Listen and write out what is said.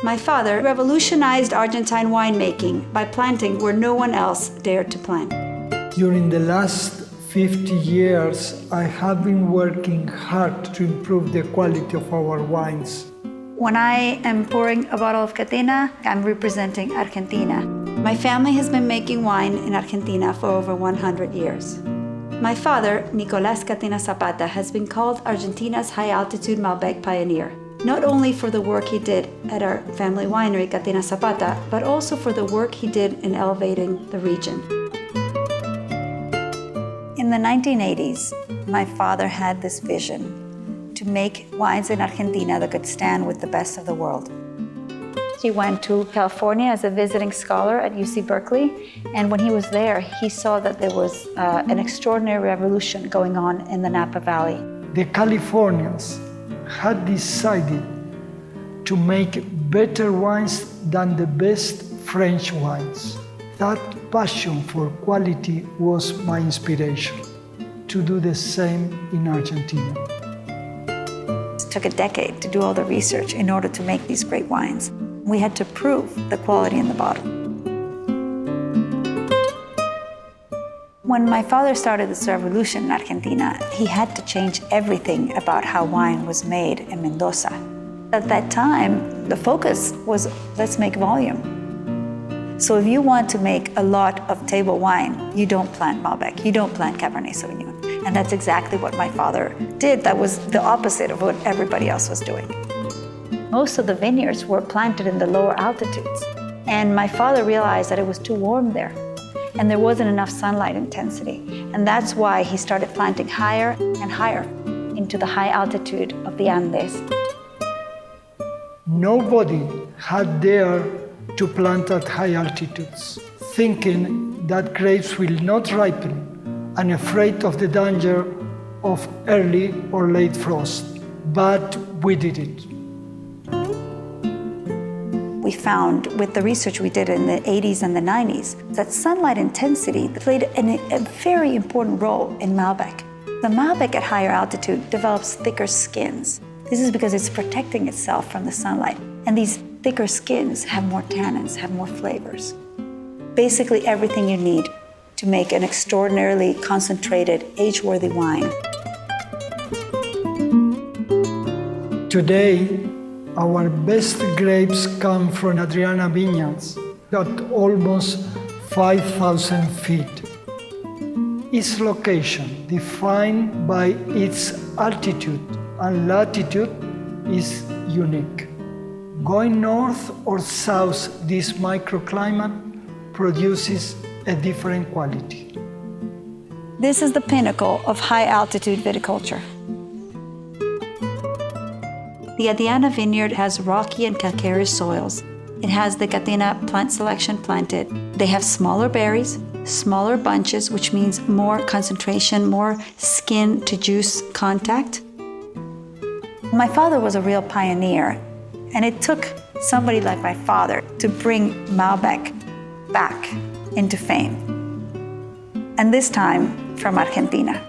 My father revolutionized Argentine winemaking by planting where no one else dared to plant. During the last 50 years, I have been working hard to improve the quality of our wines. When I am pouring a bottle of Catena, I'm representing Argentina. My family has been making wine in Argentina for over 100 years. My father, Nicolás Catena Zapata, has been called Argentina's high-altitude Malbec pioneer, not only for the work he did at our family winery, Catena Zapata, but also for the work he did in elevating the region. In the 1980s, my father had this vision to make wines in Argentina that could stand with the best of the world. He went to California as a visiting scholar at UC Berkeley, and when he was there, he saw that there was an extraordinary revolution going on in the Napa Valley. The Californians had decided to make better wines than the best French wines. That passion for quality was my inspiration to do the same in Argentina. It took a decade to do all the research in order to make these great wines. We had to prove the quality in the bottle. When my father started this revolution in Argentina, he had to change everything about how wine was made in Mendoza. At that time, the focus was, let's make volume. So if you want to make a lot of table wine, you don't plant Malbec, you don't plant Cabernet Sauvignon. And that's exactly what my father did. That was the opposite of what everybody else was doing. Most of the vineyards were planted in the lower altitudes. And my father realized that it was too warm there. And there wasn't enough sunlight intensity. And that's why he started planting higher and higher into the high altitude of the Andes. Nobody had dared to plant at high altitudes, thinking that grapes will not ripen and afraid of the danger of early or late frost. But we did it. We found with the research we did in the 80s and the 90s that sunlight intensity played a very important role in Malbec. The Malbec at higher altitude develops thicker skins. This is because it's protecting itself from the sunlight. And these thicker skins have more tannins, have more flavors. Basically everything you need to make an extraordinarily concentrated, age-worthy wine. Today, our best grapes come from Adriana vineyards at almost 5,000 feet. Its location, defined by its altitude and latitude, is unique. Going north or south, this microclimate produces a different quality. This is the pinnacle of high-altitude viticulture. The Adriana vineyard has rocky and calcareous soils. It has the Catena plant selection planted. They have smaller berries, smaller bunches, which means more concentration, more skin to juice contact. My father was a real pioneer, and it took somebody like my father to bring Malbec back into fame. And this time from Argentina.